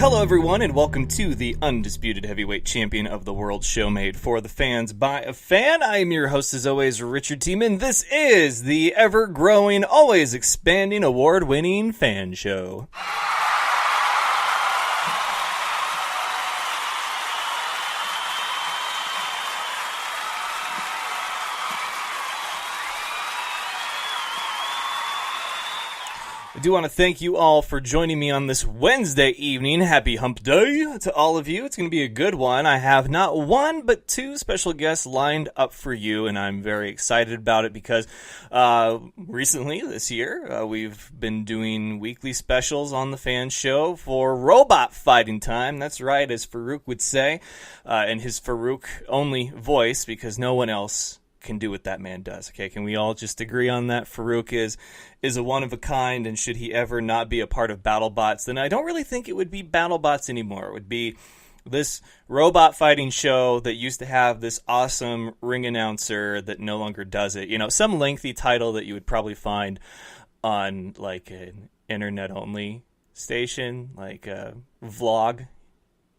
Hello everyone, and welcome to the Undisputed Heavyweight Champion of the World show made for the fans by a fan. I am your host as always, Richard Tiemann. This is the ever-growing, always expanding, award-winning fan show. I do want to thank you all for joining me on this Wednesday evening. Happy Hump Day to all of you. It's going to be a good one. I have not one, but two special guests lined up for you, and I'm very excited about it because recently this year, we've been doing weekly specials on the fan show for robot fighting time. That's right, as Farouk would say, in his Farouk-only voice, because no one else can do what that man does. Okay, can we all just agree on that? Farouk is a one of a kind, and should he ever not be a part of Battlebots, then I don't really think it would be Battlebots anymore. It would be this robot fighting show that used to have this awesome ring announcer that no longer does it. You know, some lengthy title that you would probably find on like an internet only station, like a vlog.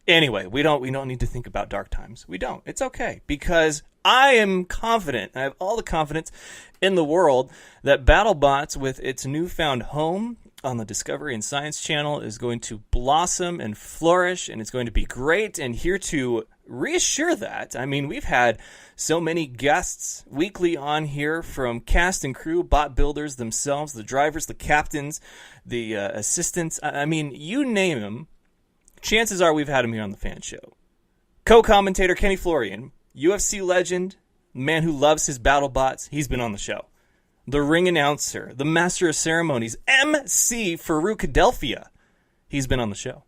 Anyway, we don't need to think about dark times. We don't. It's okay, because I am confident, I have all the confidence in the world, that Battlebots, with its newfound home on the Discovery and Science Channel, is going to blossom and flourish, and it's going to be great. And here to reassure that, I mean, we've had so many guests weekly on here, from cast and crew, bot builders themselves, the drivers, the captains, the assistants. I mean, you name them. Chances are we've had him here on the fan show. Co-commentator Kenny Florian, UFC legend, the man who loves his Battlebots, he's been on the show. The ring announcer, the master of ceremonies, MC Faroukadelphia, he's been on the show.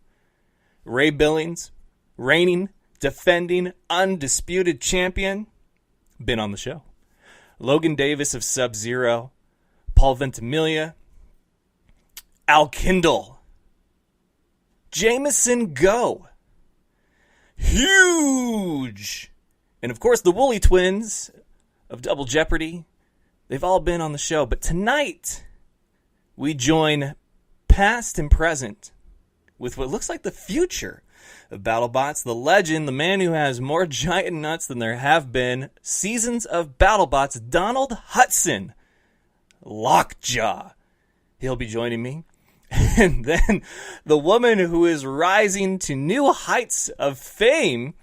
Ray Billings, reigning, defending, undisputed champion, been on the show. Logan Davis of Sub-Zero, Paul Ventimiglia, Al Kindle, Jameson Go, huge, and of course the Wooly twins of Double Jeopardy. They've all been on the show, but tonight we join past and present with what looks like the future of Battlebots, the legend, the man who has more giant nuts than there have been seasons of Battlebots, Donald Hutson, Lockjaw. He'll be joining me. And then the woman who is rising to new heights of fame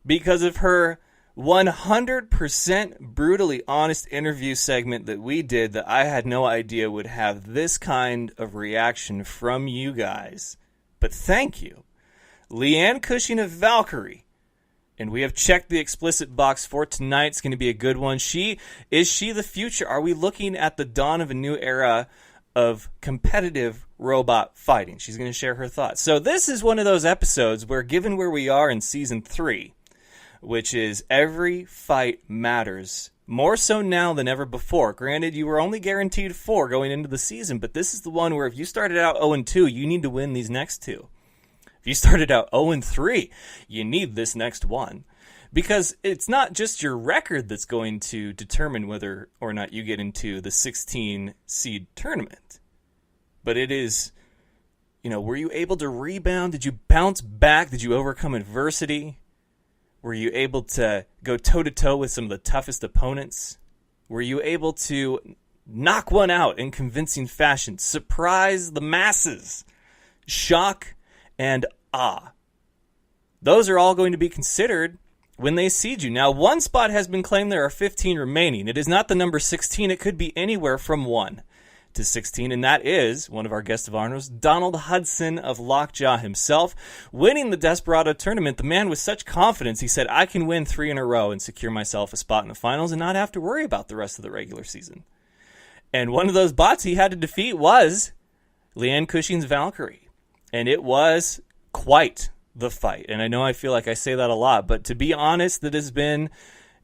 because of her 100% brutally honest interview segment that we did, that I had no idea would have this kind of reaction from you guys. But thank you. Leanne Cushing of Valkyrie. And we have checked the explicit box for tonight. It's going to be a good one. Is she the future? Are we looking at the dawn of a new era of competitive robot fighting? She's going to share her thoughts. So this is one of those episodes where, given where we are in season 3, which is every fight matters, more so now than ever before. Granted, you were only guaranteed 4 going into the season, but this is the one where if you started out 0-2, you need to win these next 2. If you started out 0-3, you need this next one. Because it's not just your record that's going to determine whether or not you get into the 16 seed tournament. But it is, were you able to rebound? Did you bounce back? Did you overcome adversity? Were you able to go toe-to-toe with some of the toughest opponents? Were you able to knock one out in convincing fashion? Surprise the masses? Shock and awe. Those are all going to be considered when they seed you. Now, one spot has been claimed. There are 15 remaining. It is not the number 16. It could be anywhere from 1 to 16, and that is one of our guests of honors, Donald Hudson of Lockjaw himself, winning the Desperado tournament. The man with such confidence, he said, I can win 3 in a row and secure myself a spot in the finals and not have to worry about the rest of the regular season. And one of those bots he had to defeat was Leanne Cushing's Valkyrie, and it was quite the fight. And I know I feel like I say that a lot, but to be honest, that has been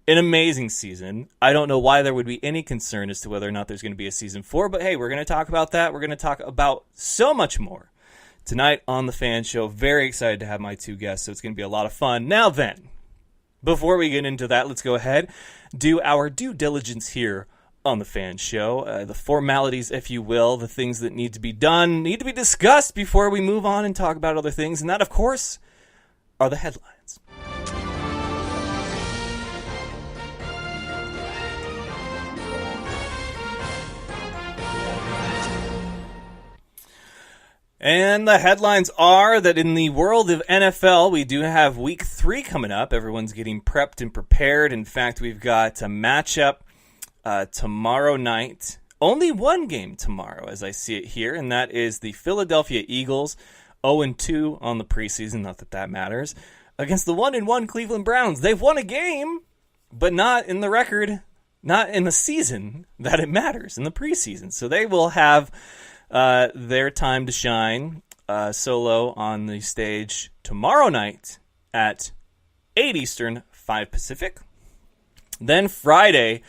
an amazing season. I don't know why there would be any concern as to whether or not there's going to be a season 4, but hey, we're going to talk about that. We're going to talk about so much more tonight on the fan show. Very excited to have my 2 guests, so it's going to be a lot of fun. Now then, before we get into that, let's go ahead, do our due diligence here on the F.A.N show. The formalities, if you will, the things that need to be done, need to be discussed before we move on and talk about other things. And that, of course, are the headlines. And the headlines are that in the world of NFL, we do have Week 3 coming up. Everyone's getting prepped and prepared. In fact, we've got a matchup tomorrow night. Only one game tomorrow, as I see it here, and that is the Philadelphia Eagles, 0-2 on the preseason, not that that matters, against the 1-1 Cleveland Browns. They've won a game, but not in the record, not in the season that it matters, in the preseason. So they will have their time to shine solo on the stage tomorrow night at 8 Eastern, 5 Pacific. Then Friday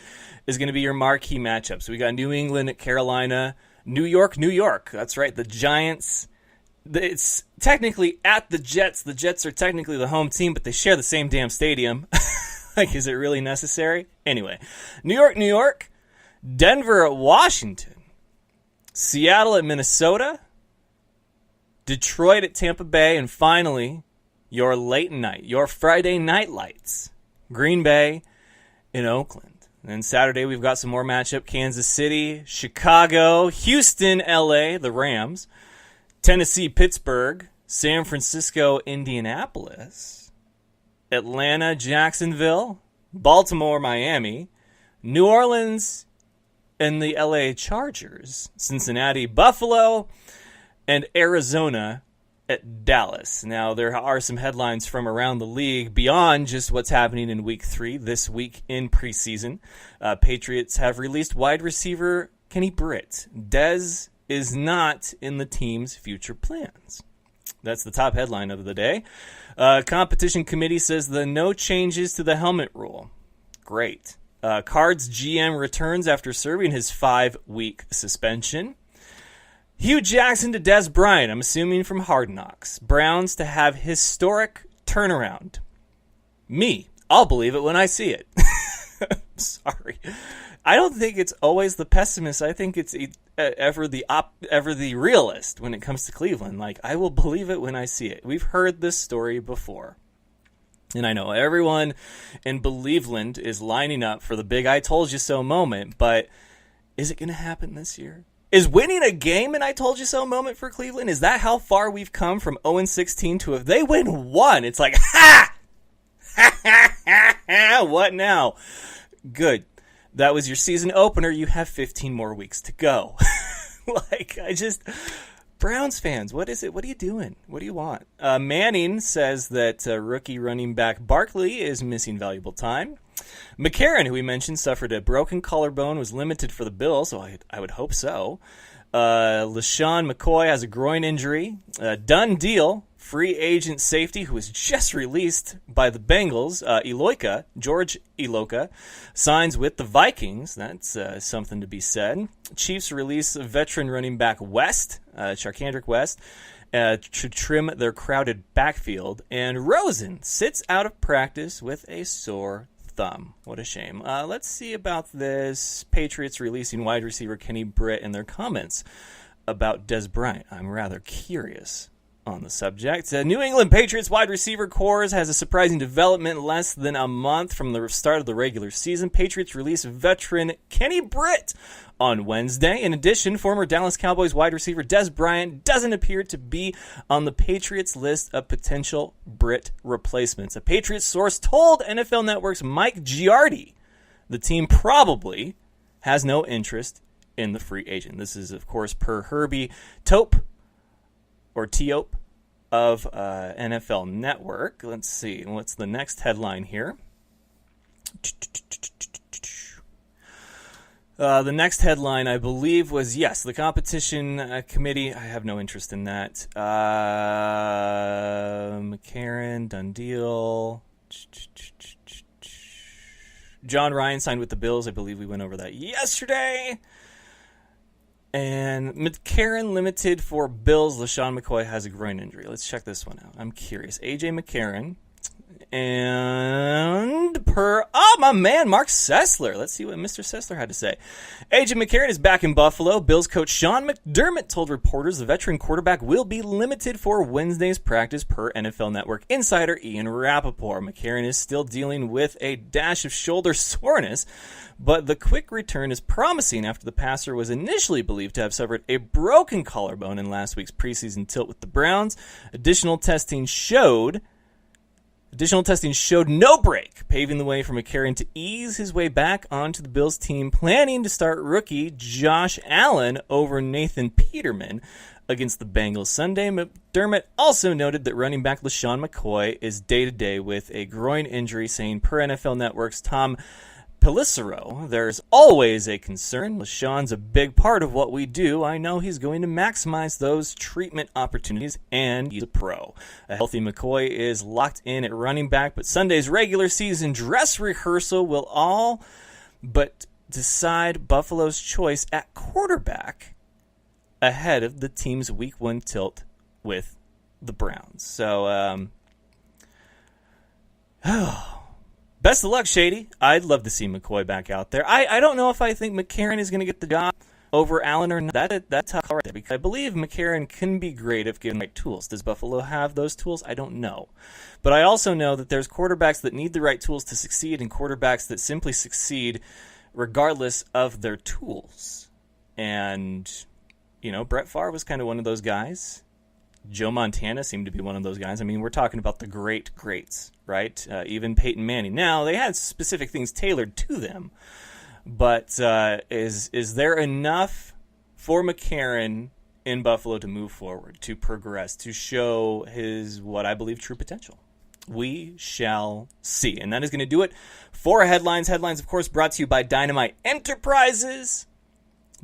is going to be your marquee matchup. So we got New England at Carolina, New York, New York. That's right, the Giants. It's technically at the Jets. The Jets are technically the home team, but they share the same damn stadium. Like, is it really necessary? Anyway, New York, New York, Denver at Washington, Seattle at Minnesota, Detroit at Tampa Bay, and finally, your late night, your Friday night lights, Green Bay in Oakland. And then Saturday, we've got some more matchup, Kansas City, Chicago, Houston, LA, the Rams, Tennessee, Pittsburgh, San Francisco, Indianapolis, Atlanta, Jacksonville, Baltimore, Miami, New Orleans, and the LA Chargers, Cincinnati, Buffalo, and Arizona at Dallas. Now, there are some headlines from around the league beyond just what's happening in Week 3 this week in preseason. Patriots have released wide receiver Kenny Britt. Dez is not in the team's future plans. That's the top headline of the day. Competition committee says the no changes to the helmet rule. Great. Cards GM returns after serving his 5-week suspension. Hugh Jackson to Dez Bryant, I'm assuming from Hard Knocks. Browns to have historic turnaround. Me, I'll believe it when I see it. Sorry. I don't think it's always the pessimist. I think it's ever the realist when it comes to Cleveland. Like, I will believe it when I see it. We've heard this story before. And I know everyone in Believeland is lining up for the big I told you so moment, but is it going to happen this year? Is winning a game an I told you so moment for Cleveland? Is that how far we've come from 0-16 to if they win one, it's like, ha! Ha ha ha ha! What now? Good. That was your season opener. You have 15 more weeks to go. Browns fans, what is it? What are you doing? What do you want? Manning says that rookie running back Barkley is missing valuable time. McCarron, who we mentioned, suffered a broken collarbone, was limited for the Bills, so I would hope so. LaShawn McCoy has a groin injury. Done deal. Free agent safety, who was just released by the Bengals, George Iloka, signs with the Vikings. That's something to be said. Chiefs release veteran running back West, Charkandrick West, to trim their crowded backfield. And Rosen sits out of practice with a sore thumb. What a shame. Let's see about this. Patriots releasing wide receiver Kenny Britt and their comments about Dez Bryant. I'm rather curious on the subject. New England Patriots wide receiver corps has a surprising development less than a month from the start of the regular season. Patriots release veteran Kenny Britt on Wednesday. In addition, former Dallas Cowboys wide receiver Dez Bryant doesn't appear to be on the Patriots list of potential Britt replacements. A Patriots source told NFL Network's Mike Giardi the team probably has no interest in the free agent. This is, of course, per Herbie Tope of NFL Network. Let's see. What's the next headline here? The next headline, I believe, was, yes, the competition committee. I have no interest in that. McCarron, done deal. John Ryan signed with the Bills. I believe we went over that yesterday. And McCarron limited for Bills. LaShawn McCoy has a groin injury. Let's check this one out. I'm curious. A.J. McCarron And my man, Mark Sessler. Let's see what Mr. Sessler had to say. A.J. McCarron is back in Buffalo. Bills coach Sean McDermott told reporters the veteran quarterback will be limited for Wednesday's practice per NFL Network insider Ian Rappaport. McCarron is still dealing with a dash of shoulder soreness, but the quick return is promising after the passer was initially believed to have suffered a broken collarbone in last week's preseason tilt with the Browns. Additional testing showed no break, paving the way for McCarron to ease his way back onto the Bills team, planning to start rookie Josh Allen over Nathan Peterman against the Bengals Sunday. McDermott also noted that running back LaShawn McCoy is day-to-day with a groin injury, saying per NFL Network's Tom Pelissero, there's always a concern. LaShawn's a big part of what we do. I know he's going to maximize those treatment opportunities, and he's a pro. A healthy McCoy is locked in at running back, but Sunday's regular season dress rehearsal will all but decide Buffalo's choice at quarterback ahead of the team's Week 1 tilt with the Browns. So, best of luck, Shady. I'd love to see McCoy back out there. I don't know if I think McCarron is going to get the job over Allen or not. That's tough right there, because I believe McCarron can be great if given the right tools. Does Buffalo have those tools? I don't know. But I also know that there's quarterbacks that need the right tools to succeed and quarterbacks that simply succeed regardless of their tools. And, Brett Favre was kind of one of those guys. Joe Montana seemed to be one of those guys. I mean, we're talking about the greats, right? Even Peyton Manning. Now, they had specific things tailored to them, but is there enough for McCarron in Buffalo to move forward, to progress, to show his, what I believe, true potential? We shall see. And that is going to do it for Headlines. Headlines, of course, brought to you by Dynamite Enterprises.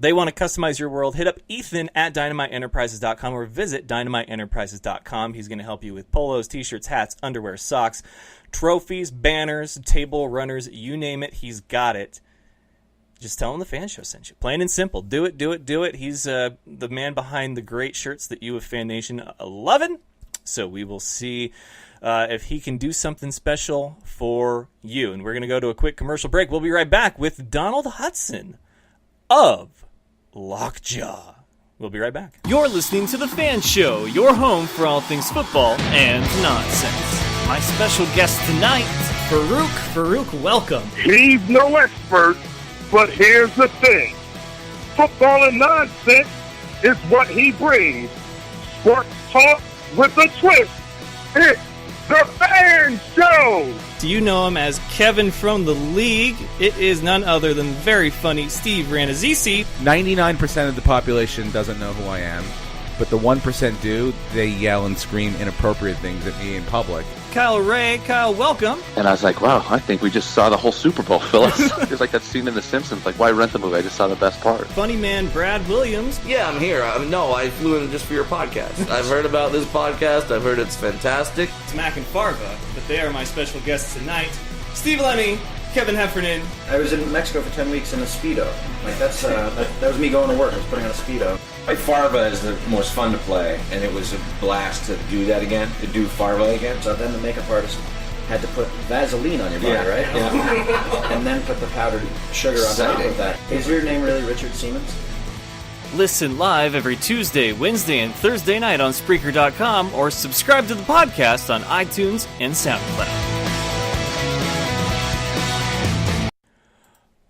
They want to customize your world. Hit up Ethan at dynamiteenterprises.com or visit dynamiteenterprises.com. He's going to help you with polos, t-shirts, hats, underwear, socks, trophies, banners, table runners, you name it, he's got it. Just tell him the Fan Show sent you. Plain and simple. Do it, do it, do it. He's the man behind the great shirts that you of Fan Nation are loving. So we will see if he can do something special for you. And we're going to go to a quick commercial break. We'll be right back with Donald Hutson of Lockjaw. We'll be right back. You're listening to The Fan Show, your home for all things football and nonsense. My special guest tonight, Farouk. Farouk, welcome. He's no expert, but here's the thing. Football and nonsense is what he brings. Sports talk with a twist. It's The Fan Show. Do you know him as Kevin from the League? It is none other than very funny Steve Ranazzisi. 99% of the population doesn't know who I am, but the 1% do. They yell and scream inappropriate things at me in public. Kyle Ray. Kyle, welcome. And I was like, wow, I think we just saw the whole Super Bowl, Phyllis. It's like that scene in The Simpsons, like, why rent the movie? I just saw the best part. Funny man Brad Williams. Yeah, I'm here. No, I flew in just for your podcast. I've heard about this podcast. I've heard it's fantastic. It's Mac and Farva, but they are my special guests tonight. Steve Lemmy, Kevin Heffernan. I was in Mexico for 10 weeks in a Speedo. Like that was me going to work. I was putting on a Speedo. Farva is the most fun to play, and it was a blast to do that again, to do Farva again. So then the makeup artist had to put Vaseline on your body, right? Yeah. And then put the powdered sugar on top of that. Is your name really Richard Siemens? Listen live every Tuesday, Wednesday, and Thursday night on Spreaker.com or subscribe to the podcast on iTunes and SoundCloud.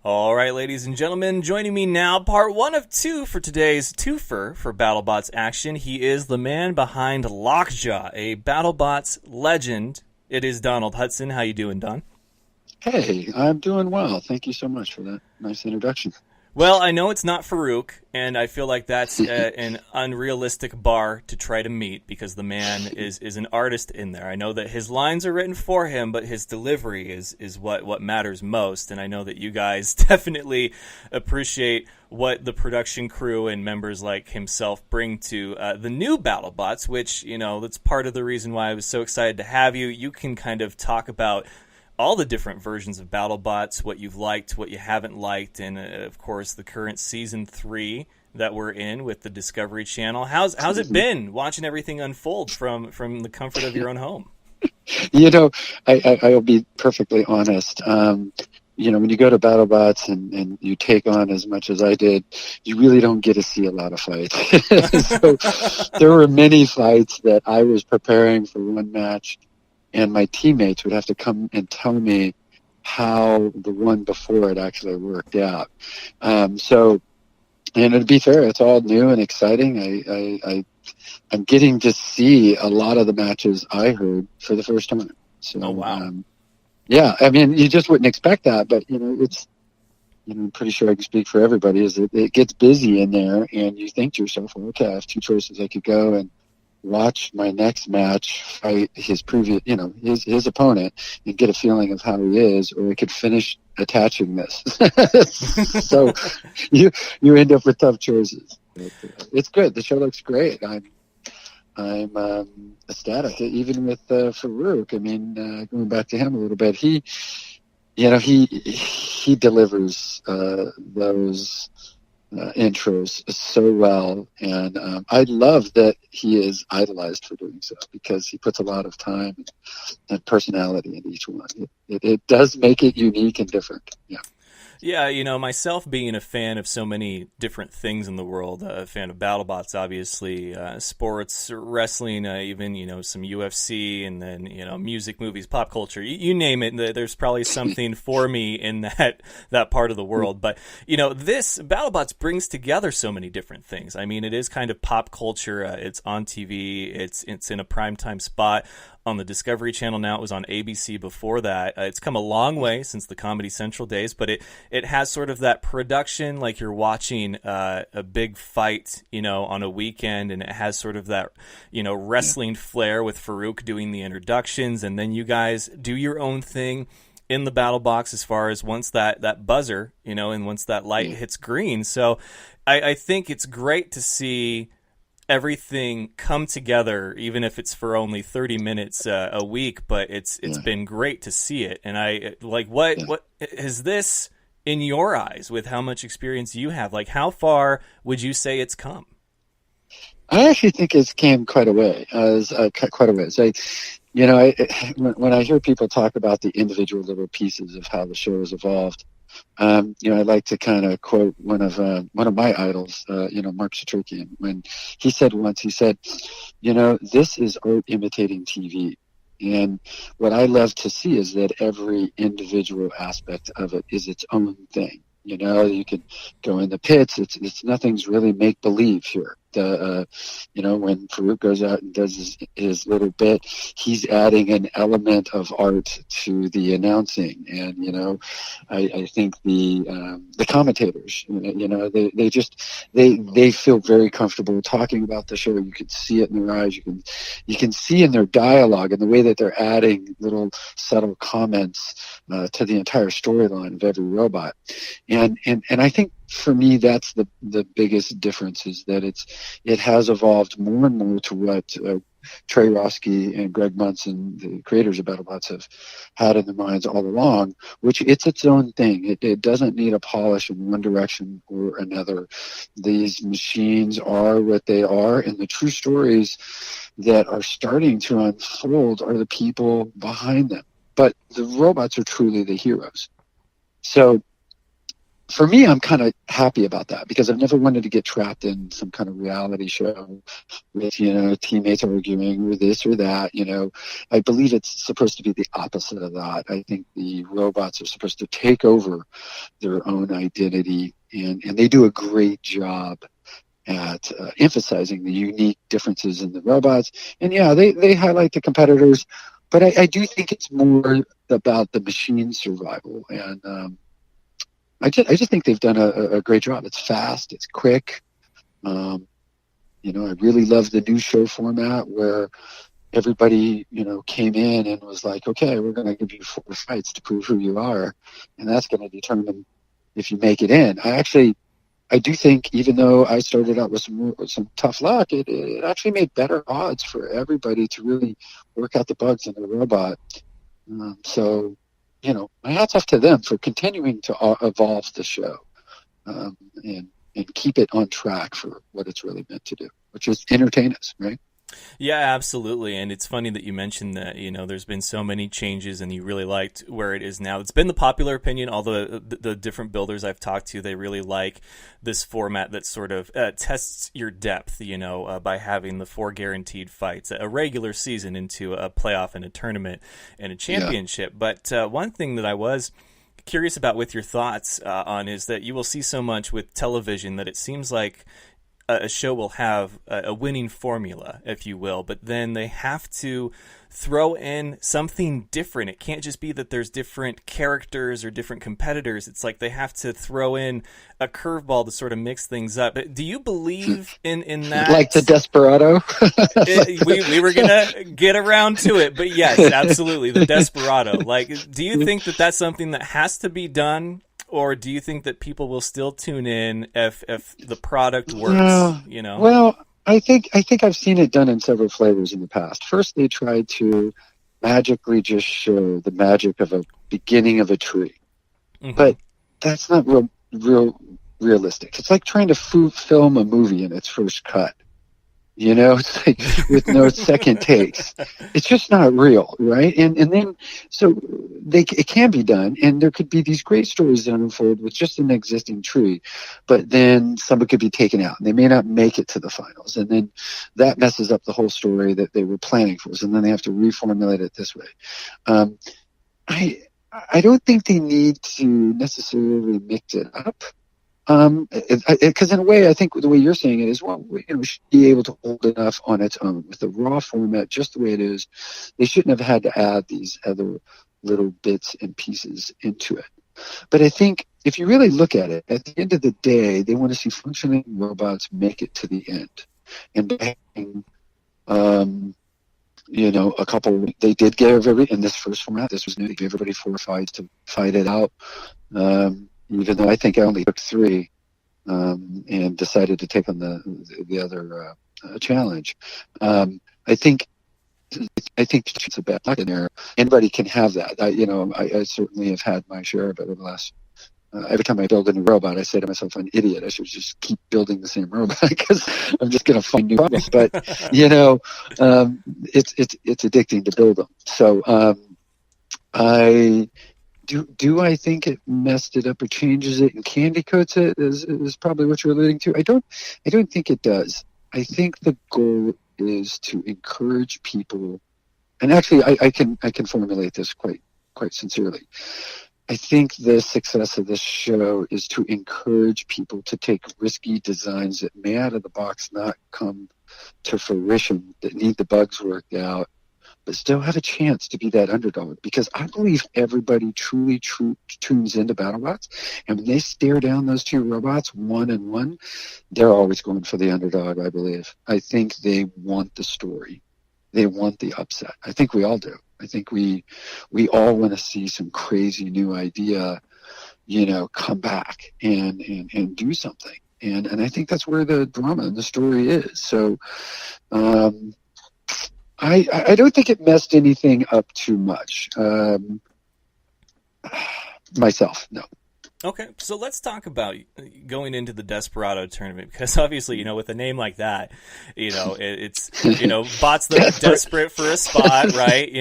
All right, ladies and gentlemen, joining me now, part 1 of 2 for today's twofer for Battlebots action. He is the man behind Lockjaw, a Battlebots legend. It is Donald Hutson. How you doing, Don? Hey, I'm doing well. Thank you so much for that nice introduction. Well, I know it's not Farouk, and I feel like that's an unrealistic bar to try to meet because the man is an artist in there. I know that his lines are written for him, but his delivery is what matters most, and I know that you guys definitely appreciate what the production crew and members like himself bring to the new Battlebots, which, that's part of the reason why I was so excited to have you. You can kind of talk about all the different versions of Battlebots, what you've liked, what you haven't liked, and of course the current season 3 that we're in with the Discovery Channel. How's it been watching everything unfold from the comfort of your own home? You know, I'll be perfectly honest. You know, when you go to BattleBots and you take on as much as I did, you really don't get to see a lot of fights. So there were many fights that I was preparing for one match, and my teammates would have to come and tell me how the one before it actually worked out. So, and to be fair, it's all new and exciting. I'm getting to see a lot of the matches I heard for the first time. So, Oh, wow. yeah, I mean, you just wouldn't expect that, but, you know, it's, you know, I'm pretty sure I can speak for everybody, is that it gets busy in there, and you think to yourself, well, okay, I have two choices. I could go and watch my next match fight his previous, you know, his opponent and get a feeling of how he is, or I could finish attaching this. So you end up with tough choices. But, it's good. The show looks great. I'm ecstatic. Even with Farouk, I mean, going back to him a little bit, he delivers those intros so well, and I love that he is idolized for doing so, because he puts a lot of time and personality into each one. It does make it unique and different. Yeah. Yeah, you know, myself being a fan of so many different things in the world, a fan of BattleBots, obviously, sports, wrestling, even, you know, some UFC, and then, you know, music, movies, pop culture, you name it. There's probably something for me in that part of the world. But, you know, this BattleBots brings together so many different things. I mean, it is kind of pop culture. It's on TV. It's in a primetime spot on the Discovery Channel now. It was on ABC before that. It's come a long way since the Comedy Central days, but it has sort of that production, like you're watching a big fight, you know, on a weekend, and it has sort of that, you know, wrestling flair with Farouk doing the introductions, and then you guys do your own thing in the battle box as far as once that buzzer, you know, and once that light hits green. So I think it's great to see everything come together, even if it's for only 30 minutes a week, but it's been great to see it. And I like, what is this in your eyes, with how much experience you have? Like, how far would you say it's come? I actually think it's came quite a way. Quite a ways. You know, when I hear people talk about the individual little pieces of how the show has evolved, you know, I like to kind of quote one of my idols, you know, Mark Satrikian, when he said once, he said, you know, this is art imitating TV. And what I love to see is that every individual aspect of it is its own thing. You know, you could go in the pits. It's nothing's really make believe here. You know, when Farouk goes out and does his little bit, he's adding an element of art to the announcing. And, you know, I think the commentators, you know, they feel very comfortable talking about the show. You can see it in their eyes. You can see in their dialogue and the way that they're adding little subtle comments to the entire storyline of every robot. And I think for me, that's the biggest difference, is that it has evolved more and more to what Trey Roski and Greg Munson, the creators of BattleBots, have had in their minds all along, which it's its own thing. It doesn't need a polish in one direction or another. These machines are what they are, and the true stories that are starting to unfold are the people behind them. But the robots are truly the heroes. So for me, I'm kind of happy about that, because I've never wanted to get trapped in some kind of reality show with, you know, teammates arguing or this or that. You know, I believe it's supposed to be the opposite of that. I think the robots are supposed to take over their own identity, and they do a great job at emphasizing the unique differences in the robots. And yeah, they highlight the competitors, but I do think it's more about the machine survival. And I just think they've done a great job. It's fast, it's quick. You know, I really love the new show format where everybody, you know, came in and was like, okay, we're going to give you 4 fights to prove who you are, and that's going to determine if you make it in. I do think, even though I started out with some tough luck, it actually made better odds for everybody to really work out the bugs in the robot. So, you know, my hat's off to them for continuing to evolve the show and keep it on track for what it's really meant to do, which is entertain us, right? Yeah, absolutely. And it's funny that you mentioned that, there's been so many changes and you really liked where it is now. It's been the popular opinion, although the different builders I've talked to, they really like this format that sort of tests your depth, by having the 4 guaranteed fights, a regular season into a playoff and a tournament and a championship. Yeah. But one thing that I was curious about with your thoughts on is that you will see so much with television that it seems like a show will have a winning formula, if you will, but then they have to throw in something different. It can't just be that there's different characters or different competitors. It's like they have to throw in a curveball to sort of mix things up. Do you believe in that? Like the Desperado? we were going to get around to it, but yes, absolutely, the Desperado. Like, do you think that that's something that has to be done? Or do you think that people will still tune in if the product works? Well, I think I've seen it done in several flavors in the past. First, they tried to magically just show the magic of a beginning of a tree, but that's not realistic. It's like trying to film a movie in its first cut. It's like with no second takes. It's just not real, right? And then so it can be done, and there could be these great stories that unfold with just an existing tree, but then somebody could be taken out, and they may not make it to the finals, and then that messes up the whole story that they were planning for. So then they have to reformulate it this way. I don't think they need to necessarily mix it up. Because in a way, I think the way you're saying it is, we should be able to hold enough on its own with the raw format, just the way it is. They shouldn't have had to add these other little bits and pieces into it. But I think if you really look at it, at the end of the day, they want to see functioning robots make it to the end. And a couple, they did give in this first format, this was new, they gave everybody 4 fights to fight it out. Even though I think I only took 3 and decided to take on the other challenge. I think it's a bad luck in there. Anybody can have that. I certainly have had my share of it over the last. Every time I build a new robot, I say to myself, "I'm an idiot. I should just keep building the same robot because I'm just going to find new problems." But it's addicting to build them. So Do I think it messed it up or changes it and candy coats it is probably what you're alluding to? I don't think it does. I think the goal is to encourage people, and actually I can formulate this quite sincerely. I think the success of this show is to encourage people to take risky designs that may out of the box not come to fruition, that need the bugs worked out, but still have a chance to be that underdog, because I believe everybody truly tunes into Battlebots, and when they stare down those 2 robots, 1 and 1, they're always going for the underdog, I believe. I think they want the story. They want the upset. I think we all do. I think we all want to see some crazy new idea, come back and do something. And I think that's where the drama and the story is. So, I don't think it messed anything up too much. Myself, no. Okay, so let's talk about going into the Desperado tournament, because obviously, with a name like that, it's bots that are desperate for a spot, right?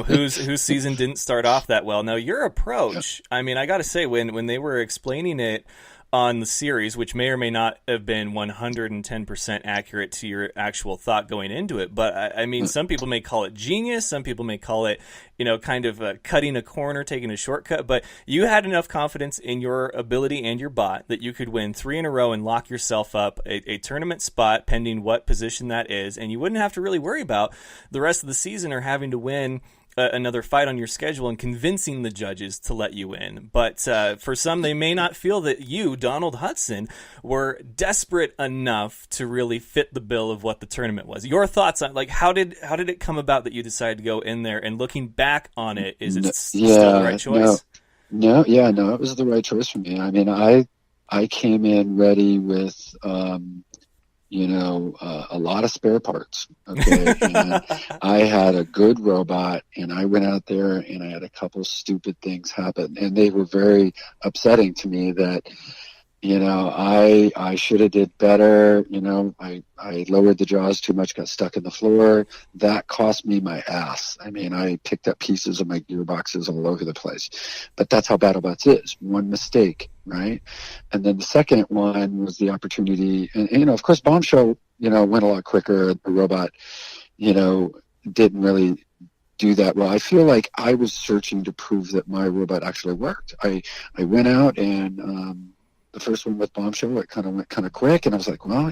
Whose season didn't start off that well. Now, your approach, I got to say, when they were explaining it on the series, which may or may not have been 110% accurate to your actual thought going into it. But some people may call it genius. Some people may call it, kind of cutting a corner, taking a shortcut. But you had enough confidence in your ability and your bot that you could win 3 in a row and lock yourself up a tournament spot, pending what position that is. And you wouldn't have to really worry about the rest of the season or having to win another fight on your schedule and convincing the judges to let you in. But for some, they may not feel that you, Donald Hutson, were desperate enough to really fit the bill of what the tournament was. Your thoughts on, how did it come about that you decided to go in there, and looking back on it, is it still the right choice? No, it was the right choice for me. I came in ready with a lot of spare parts. Okay. And I had a good robot, and I went out there and I had a couple stupid things happen, and they were very upsetting to me that I should have did better. I lowered the jaws too much, got stuck in the floor. That cost me my ass. I mean, I picked up pieces of my gearboxes all over the place. But that's how Battlebots is. One mistake, right? And then the second one was the opportunity. And of course, Bombshell, went a lot quicker. The robot, didn't really do that well. I feel like I was searching to prove that my robot actually worked. I went out and the first one with Bombshell, it went kind of quick, and I was like, well,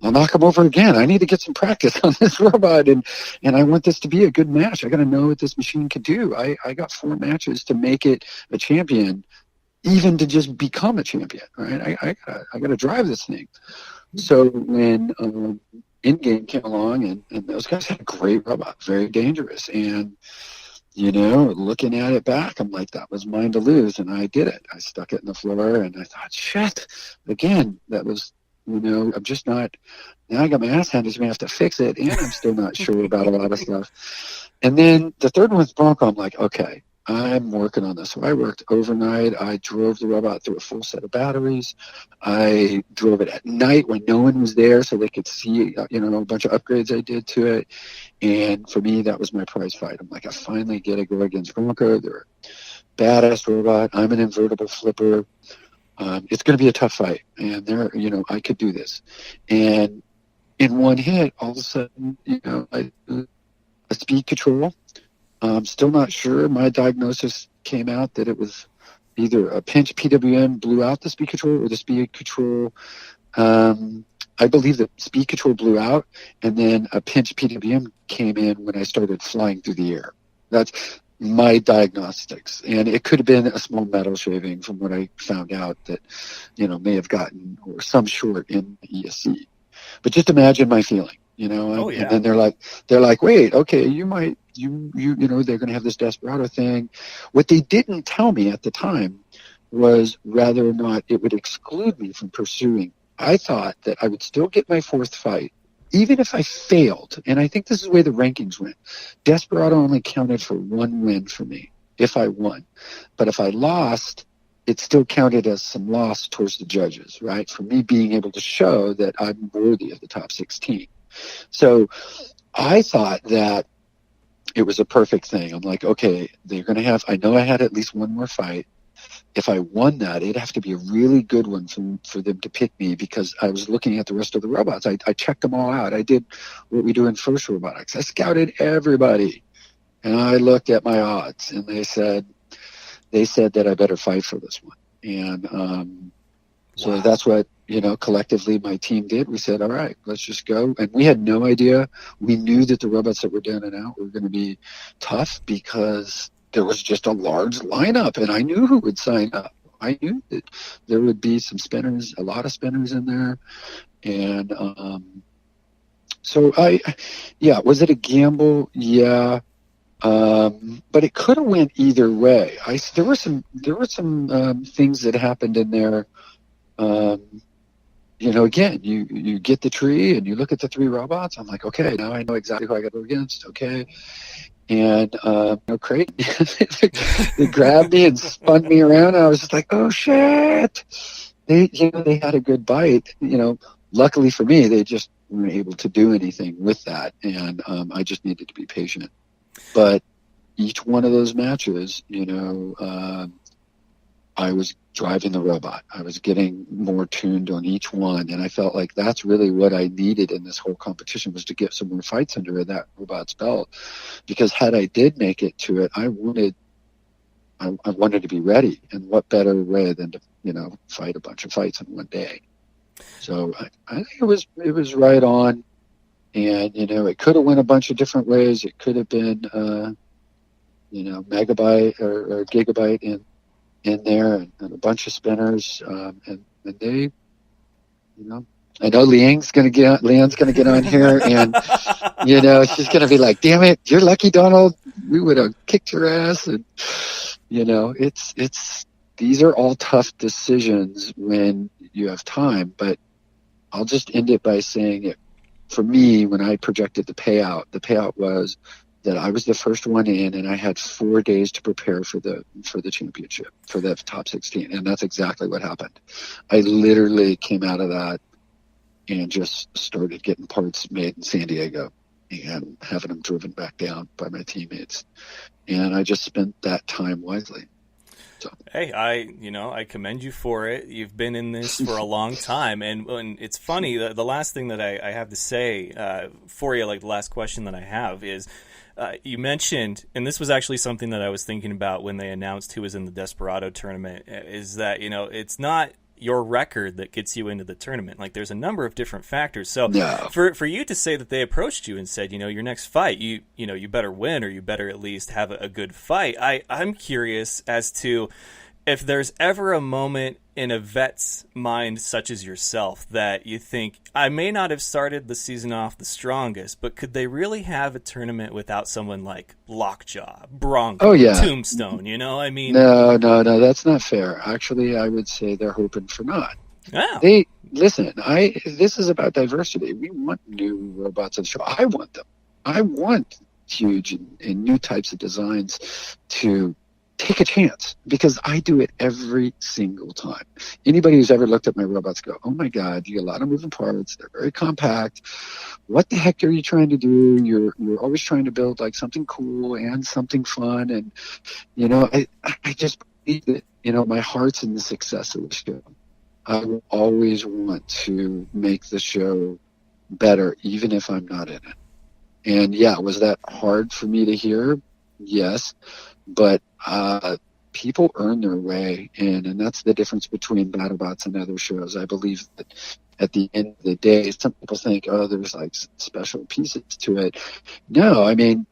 I'll knock him over again. I need to get some practice on this robot, and I want this to be a good match. I got to know what this machine could do. I got 4 matches to make it a champion, even to just become a champion, right? I got to drive this thing. So when in-game came along, and those guys had a great robot, very dangerous, and looking at it back, I'm like, that was mine to lose, and I did it. I stuck it in the floor, and I thought, shit, again, that was, I'm just not, now I got my ass handed to me, I have to fix it, and I'm still not sure about a lot of stuff. And then the third one's Bronco. I'm like, okay, I'm working on this. So I worked overnight. I drove the robot through a full set of batteries. I drove it at night when no one was there so they could see, a bunch of upgrades I did to it. And for me, that was my prize fight. I'm like, I finally get to go against Bronco. They're a badass robot. I'm an invertible flipper. It's going to be a tough fight. And I could do this. And in one hit, all of a sudden, I do a speed control. I'm still not sure. My diagnosis came out that it was either a pinch PWM blew out the speed control, or the speed control. I believe the speed control blew out, and then a pinch PWM came in when I started flying through the air. That's my diagnostics, and it could have been a small metal shaving from what I found out that may have gotten or some short in the ESC. But just imagine my feeling. And then they're like, wait, okay, you might, they're going to have this Desperado thing. What they didn't tell me at the time was whether or not it would exclude me from pursuing. I thought that I would still get my 4th fight, even if I failed. And I think this is the way the rankings went. Desperado only counted for 1 win for me if I won. But if I lost, it still counted as some loss towards the judges, right? For me being able to show that I'm worthy of the top 16. So I thought that it was a perfect thing. I'm like, okay, they're going to have, I know I had at least 1 more fight. If I won that, it'd have to be a really good one for them to pick me, because I was looking at the rest of the robots. I checked them all out. I did what we do in First Robotics. I scouted everybody, and I looked at my odds, and they said that I better fight for this one. And so that's what, collectively my team did. We said, all right, let's just go. And we had no idea. We knew that the robots that were down and out were going to be tough, because there was just a large lineup, and I knew who would sign up. I knew that there would be some spinners, a lot of spinners in there. And so was it a gamble? Yeah. But it could have went either way. There were some things that happened in there. Again, you get the tree and you look at the 3 robots. I'm like, okay, now I know exactly who I got to go against. Okay. And, Creighton, they grabbed me and spun me around. And I was just like, oh shit. They had a good bite. Luckily for me, they just weren't able to do anything with that. And, I just needed to be patient. But each one of those matches, I was driving the robot. I was getting more tuned on each one, and I felt like that's really what I needed in this whole competition, was to get some more fights under that robot's belt. Because had I did make it to it, I wanted to be ready, and what better way than to fight a bunch of fights in one day. So I think it was right on, and it could have went a bunch of different ways. It could have been megabyte or gigabyte in there, and a bunch of spinners, and they, I know Leanne's gonna get on here, and she's gonna be like, "Damn it, you're lucky, Donald. We would have kicked your ass." And it's these are all tough decisions when you have time. But I'll just end it by saying it. For me, when I projected the payout was that I was the first one in, and I had 4 days to prepare for the championship, for the top 16, and that's exactly what happened. I literally came out of that and just started getting parts made in San Diego and having them driven back down by my teammates, and I just spent that time wisely. So. Hey, I commend you for it. You've been in this for a long time, and it's funny. The last thing that I have to say for you, like the last question that I have is, you mentioned, and this was actually something that I was thinking about when they announced who was in the Desperado tournament, is that it's not your record that gets you into the tournament. Like, there's a number of different factors. So for you to say that they approached you and said, your next fight, you better win, or you better at least have a good fight. I'm curious as to if there's ever a moment in a vet's mind, such as yourself, that you think, I may not have started the season off the strongest, but could they really have a tournament without someone like Lockjaw, Bronco, Tombstone? I mean, no, that's not fair. Actually, I would say they're hoping for not. Oh. Listen, this is about diversity. We want new robots on the show. I want them. I want huge and new types of designs to take a chance, because I do it every single time. Anybody who's ever looked at my robots go, oh my God, you got a lot of moving parts. They're very compact. What the heck are you trying to do? You're always trying to build like something cool and something fun. And, I just believe that, my heart's in the success of the show. I will always want to make the show better, even if I'm not in it. And yeah, was that hard for me to hear? Yes. But people earn their way in, and that's the difference between Battlebots and other shows. I believe that at the end of the day, some people think, oh, there's like special pieces to it. No, I mean,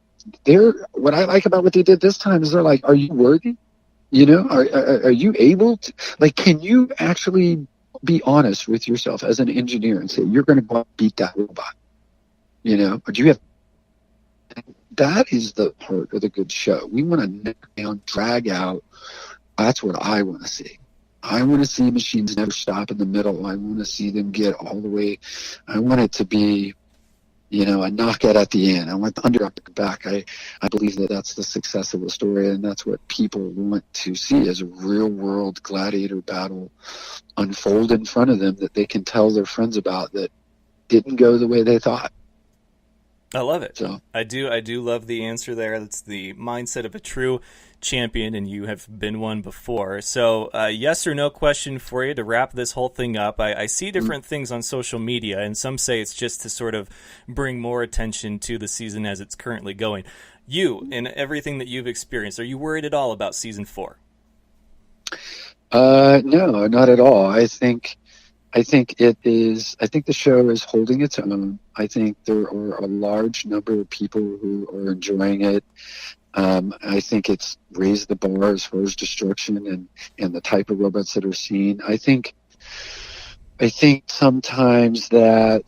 what I like about what they did this time is they're like, are you worthy? Are you able to, like, can you actually be honest with yourself as an engineer and say, you're going to go out and beat that robot? Or do you have, that is the part of the good show. We want to knock down, drag out. That's what I want to see. I want to see machines never stop in the middle. I want to see them get all the way. I want it to be, a knockout at the end. I want the underdog to come back. I believe that that's the success of the story, and that's what people want to see as a real-world gladiator battle unfold in front of them that they can tell their friends about that didn't go the way they thought. I love it. So. I do love the answer there. That's the mindset of a true champion, and you have been one before. So yes or no question for you to wrap this whole thing up. I see different things on social media, and some say it's just to sort of bring more attention to the season as it's currently going. You, and everything that you've experienced, are you worried at all about season 4? No, not at all. I think it is. I think the show is holding its own. I think there are a large number of people who are enjoying it. I think it's raised the bar as far as destruction and the type of robots that are seen. I think sometimes that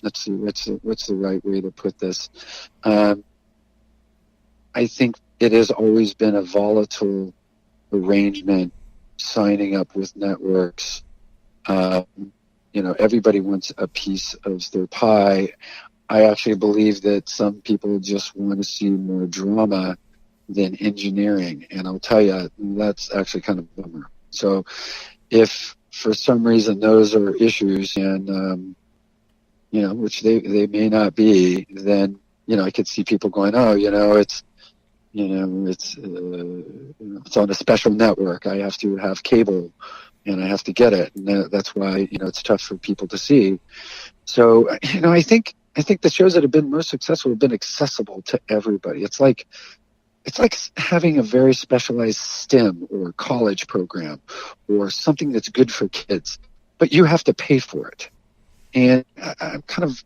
let's see, what's the right way to put this? I think it has always been a volatile arrangement. Signing up with networks, everybody wants a piece of their pie. I actually believe that some people just want to see more drama than engineering, and I'll tell you, that's actually kind of a bummer. So if for some reason those are issues, and which they may not be, then I could see people going, oh, it's it's on a special network. I have to have cable, and I have to get it, and that's why it's tough for people to see. So I think the shows that have been most successful have been accessible to everybody. It's like having a very specialized STEM or college program or something that's good for kids, but you have to pay for it. And I'm kind of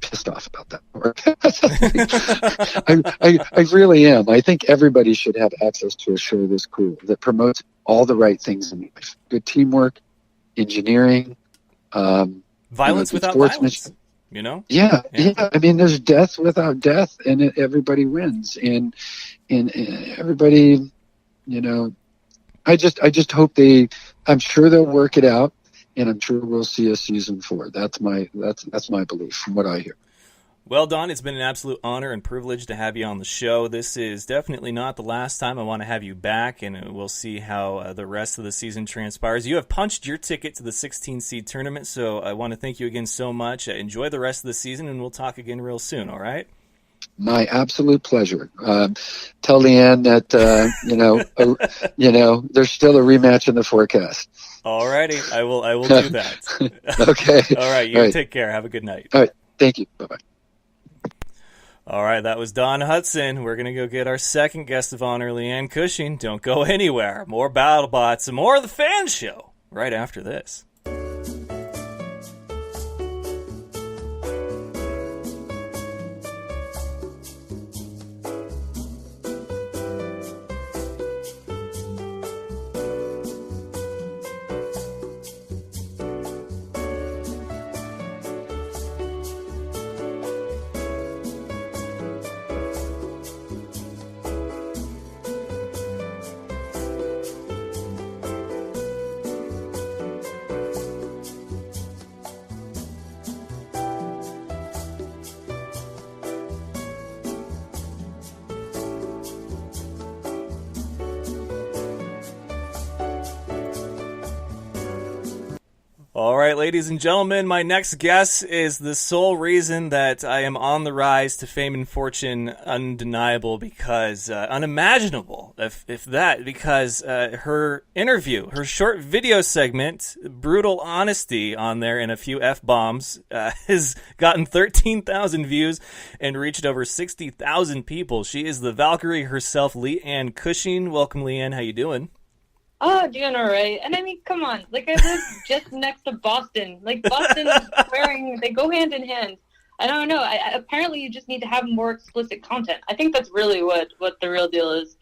pissed off about that part. I really am. I think everybody should have access to a show this cool that promotes all the right things in life: good teamwork, engineering, violence without violence. Yeah. I mean, there's death without death, and everybody wins. And everybody, I just hope I'm sure they'll work it out. And I'm sure we'll see a season 4. That's my belief from what I hear. Well, Don, it's been an absolute honor and privilege to have you on the show. This is definitely not the last time. I want to have you back, and we'll see how the rest of the season transpires. You have punched your ticket to the 16-seed tournament, so I want to thank you again so much. Enjoy the rest of the season, and we'll talk again real soon, all right? My absolute pleasure. Tell Leanne that, there's still a rematch in the forecast. All righty. I will do that. Okay. All right. You take care. Have a good night. All right. Thank you. Bye-bye. All right, that was Don Hudson. We're going to go get our second guest of honor, Leanne Cushing. Don't go anywhere. More Battlebots and more of the Fan Show right after this. All right, ladies and gentlemen, my next guest is the sole reason that I am on the rise to fame and fortune, undeniable, because unimaginable, if that, because her interview, her short video segment, Brutal Honesty on there and a few F-bombs, has gotten 13,000 views and reached over 60,000 people. She is the Valkyrie herself, Leanne Cushing. Welcome, Leanne. How you doing? Oh, doing all right. And I mean, come on. Like, I live just next to Boston. Like, Boston is they go hand in hand. I don't know. Apparently, you just need to have more explicit content. I think that's really what the real deal is.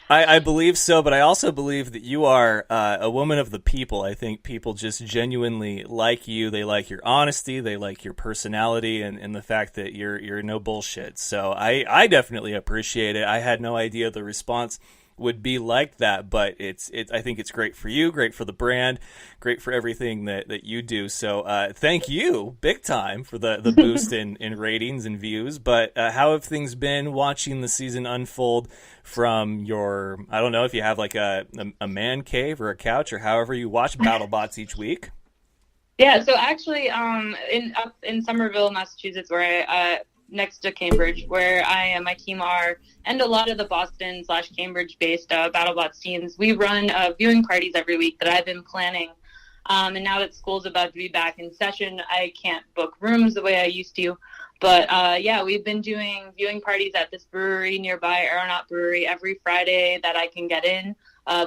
I believe so, but I also believe that you are a woman of the people. I think people just genuinely like you. They like your honesty. They like your personality and the fact that you're no bullshit. So I definitely appreciate it. I had no idea the response would be like that, but I think it's great for you, great for the brand, great for everything that you do. So thank you big time for the boost in ratings and views. But how have things been watching the season unfold from your, I don't know if you have like a man cave or a couch or however you watch Battlebots each week? Yeah, so actually up in Somerville, Massachusetts, where I next to Cambridge, where I and my team are, and a lot of the Boston/Cambridge-based Battlebots teams, we run viewing parties every week that I've been planning. And now that school's about to be back in session, I can't book rooms the way I used to. But yeah, we've been doing viewing parties at this brewery nearby, Aeronaut Brewery, every Friday that I can get in,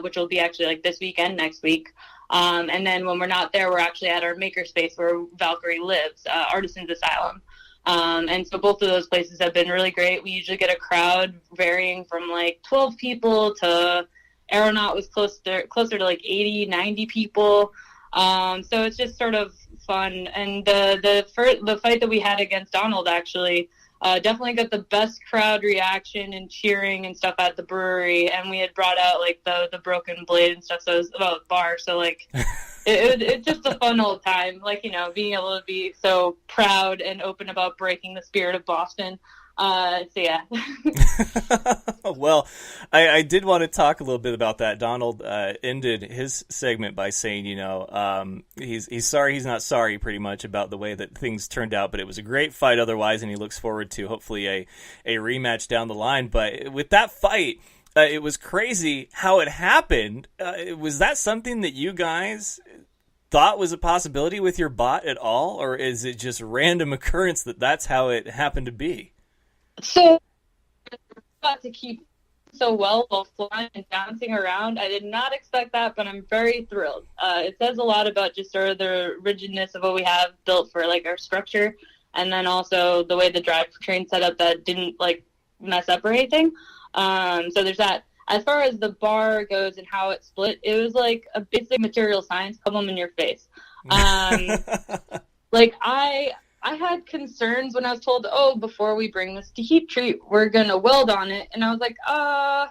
which will be actually like this weekend, next week. And then when we're not there, we're actually at our makerspace where Valkyrie lives, Artisans Asylum. And so both of those places have been really great. We usually get a crowd varying from like 12 people to Aeronaut was closer to like 80, 90 people. So it's just sort of fun. And the fight that we had against Donald actually definitely got the best crowd reaction and cheering and stuff at the brewery. And we had brought out like the broken blade and stuff. So it was about the bar. So like it's just a fun old time. Like, you know, being able to be so proud and open about breaking the spirit of Boston. So yeah. Well, I did want to talk a little bit about that. Donald ended his segment by saying, you know, he's sorry he's not sorry pretty much about the way that things turned out, but it was a great fight otherwise, and he looks forward to hopefully a rematch down the line. But with that fight, it was crazy how it happened. Was that something that you guys thought was a possibility with your bot at all, or is it just random occurrence that that's how it happened to be? So, got to keep so well while flying and bouncing around. I did not expect that, but I'm very thrilled. It says a lot about just sort of the rigidness of what we have built for like our structure, and then also the way the drivetrain set up that didn't like mess up or anything. So there's that. As far as the bar goes and how it split, it was like a basic material science problem in your face. Like I had concerns when I was told, oh, before we bring this to heat treat, we're going to weld on it. And I was like, I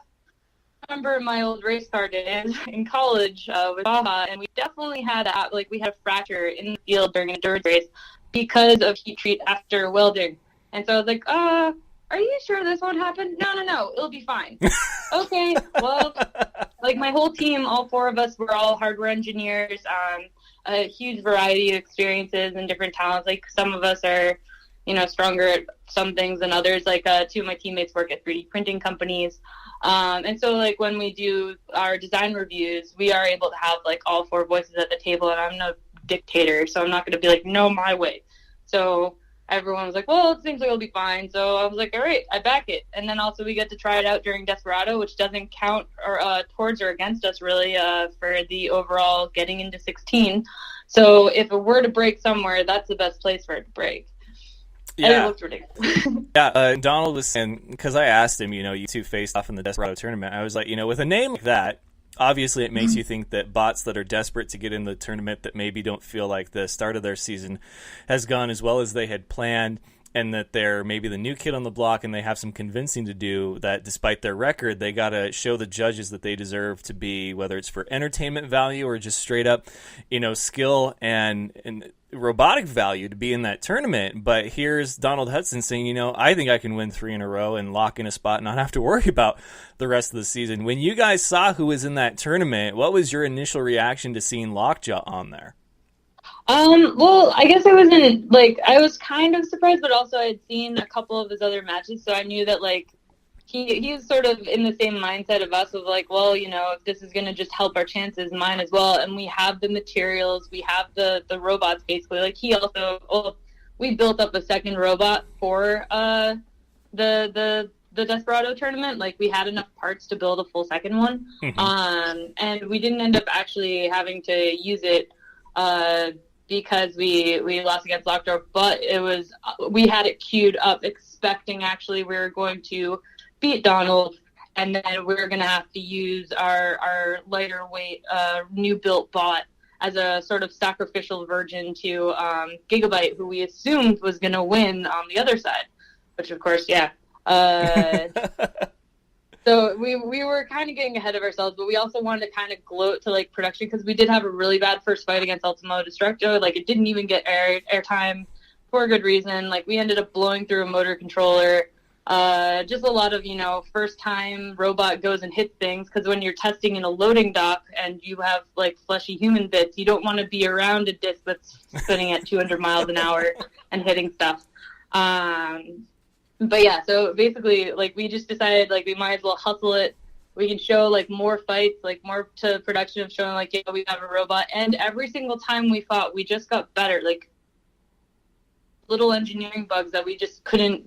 remember my old race car days in college with Baja, and we definitely had we had a fracture in the field during an endurance race because of heat treat after welding. And so I was like, are you sure this won't happen? No, it'll be fine. Okay, well, like my whole team, all 4 of us, were all hardware engineers, a huge variety of experiences and different talents. Like some of us are, stronger at some things than others. Like 2 of my teammates work at 3D printing companies. And so like when we do our design reviews, we are able to have like all 4 voices at the table, and I'm no dictator, so I'm not going to be like, no, my way. So everyone was like, well, it seems like it'll be fine. So I was like, all right, I back it. And then also we get to try it out during Desperado, which doesn't count or towards or against us really for the overall getting into 16. So if it were to break somewhere, that's the best place for it to break. Yeah. And it looks ridiculous. Yeah, Donald was saying, because I asked him, you 2 faced off in the Desperado tournament. I was like, with a name like that, obviously it makes you think that bots that are desperate to get in the tournament that maybe don't feel like the start of their season has gone as well as they had planned, and that they're maybe the new kid on the block and they have some convincing to do, that despite their record, they got to show the judges that they deserve to be, whether it's for entertainment value or just straight up, skill and robotic value, to be in that tournament. But here's Donald Hutson saying, I think I can win 3 in a row and lock in a spot and not have to worry about the rest of the season. When you guys saw who was in that tournament, what was your initial reaction to seeing Lockjaw on there? Well, I guess I wasn't, I was kind of surprised, but also I had seen a couple of his other matches, so I knew that, he's sort of in the same mindset of us of, well, if this is going to just help our chances, mine as well, and we have the materials, we have the robots, basically. He also, we built up a second robot for, the Desperado tournament. We had enough parts to build a full second one, and we didn't end up actually having to use it, because we lost against Lockjaw, but we had it queued up expecting actually we were going to beat Donald, and then we were going to have to use our lighter weight new built bot as a sort of sacrificial virgin to Gigabyte, who we assumed was going to win on the other side, which of course, yeah. So we were kind of getting ahead of ourselves, but we also wanted to kind of gloat to production, because we did have a really bad first fight against Ultimo Destructo. It didn't even get airtime for a good reason. We ended up blowing through a motor controller. Just a lot of, first time robot goes and hits things, because when you're testing in a loading dock and you have fleshy human bits, you don't want to be around a disc that's spinning at 200 miles an hour and hitting stuff. But yeah, so basically, we just decided, we might as well hustle it. We can show, more fights, more to production of showing, yeah, we have a robot. And every single time we fought, we just got better. Little engineering bugs that we just couldn't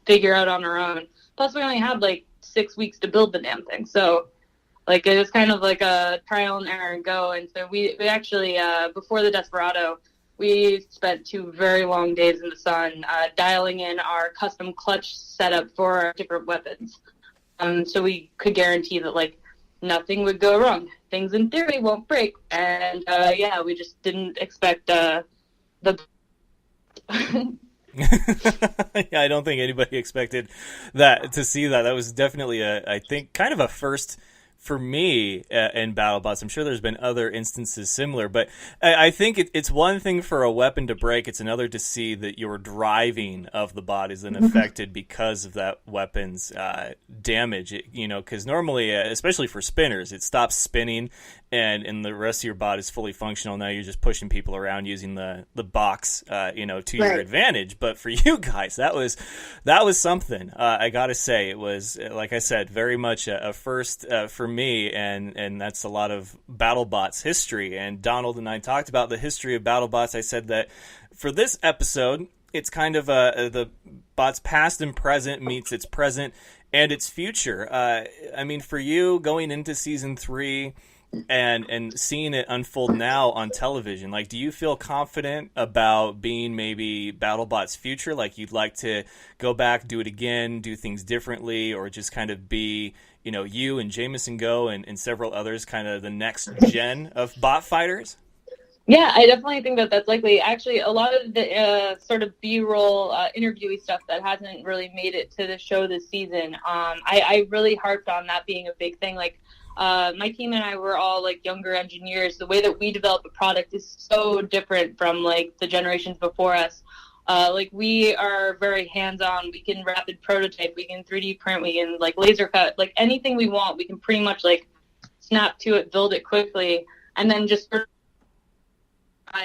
figure out on our own. Plus, we only had, 6 weeks to build the damn thing. So, it was kind of a trial and error and go. And so we actually, before the Desperado, we spent 2 very long days in the sun dialing in our custom clutch setup for our different weapons. So we could guarantee that, nothing would go wrong. Things in theory won't break. And, yeah, we just didn't expect the... Yeah, I don't think anybody expected that to see that. That was definitely, I think, kind of a first for me in Battlebots. I'm sure there's been other instances similar, but I think it's one thing for a weapon to break. It's another to see that your driving of the bot isn't affected because of that weapon's damage. Because normally, especially for spinners, it stops spinning and the rest of your bot is fully functional. Now you're just pushing people around using the box, to your advantage. But for you guys, that was something. I gotta say, it was, like I said, very much a first for me, and that's a lot of Battlebots history. And Donald and I talked about the history of Battlebots. I said that for this episode, it's kind of the bots past and present meets its present and its future. I mean, for you going into season 3 and seeing it unfold now on television, do you feel confident about being maybe Battlebots Future? You'd like to go back, do it again, do things differently, or just kind of be, you and Jameson Go and several others, kind of the next gen of bot fighters? Yeah, I definitely think that that's likely. Actually, a lot of the sort of B-roll interviewee stuff that hasn't really made it to the show this season, I really harped on that being a big thing. My team and I were all like younger engineers. The way that we develop a product is so different from like the generations before us. Like we are very hands-on. We can rapid prototype. We can 3D print. We can like laser cut. Like anything we want, we can pretty much like snap to it, build it quickly, and then just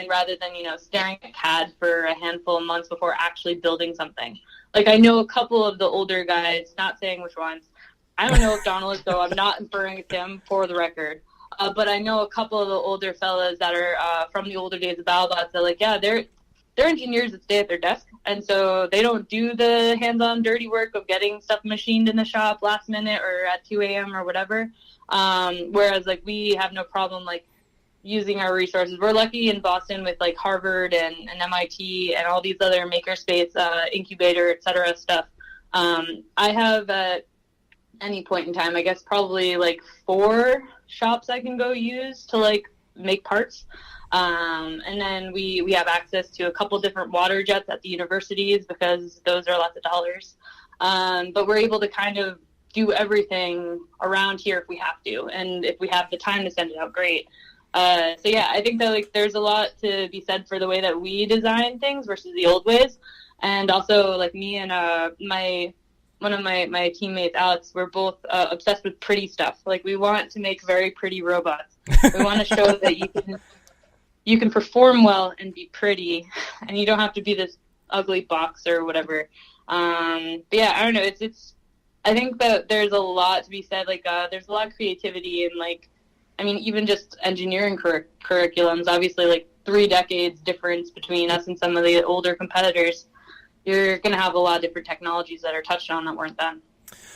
rather than, you know, staring at CAD for a handful of months before actually building something. Like I know a couple of the older guys, not saying which ones. I don't know if Donald is, so I'm not inferring to him for the record. But I know a couple of the older fellas that are from the older days of Battlebots that like, yeah, they're engineers that stay at their desk, and so they don't do the hands-on dirty work of getting stuff machined in the shop last minute or at 2 a.m. or whatever. Whereas like we have no problem like using our resources. We're lucky in Boston with like Harvard and MIT and all these other makerspace, incubator, et cetera stuff. I have at any point in time, I guess probably like 4 shops I can go use to like make parts. And then we have access to a couple different water jets at the universities because those are lots of dollars. But we're able to kind of do everything around here if we have to. And if we have the time to send it out, great. So yeah, I think that like there's a lot to be said for the way that we design things versus the old ways. And also like me and one of my teammates, Alex, we're both obsessed with pretty stuff. Like we want to make very pretty robots. We want to show that you can perform well and be pretty, and you don't have to be this ugly box or whatever. But yeah, I don't know. It's. I think that there's a lot to be said. Like there's a lot of creativity and like, I mean, even just engineering curriculums. Obviously, like 3 decades difference between us and some of the older competitors. You're going to have a lot of different technologies that are touched on that weren't then.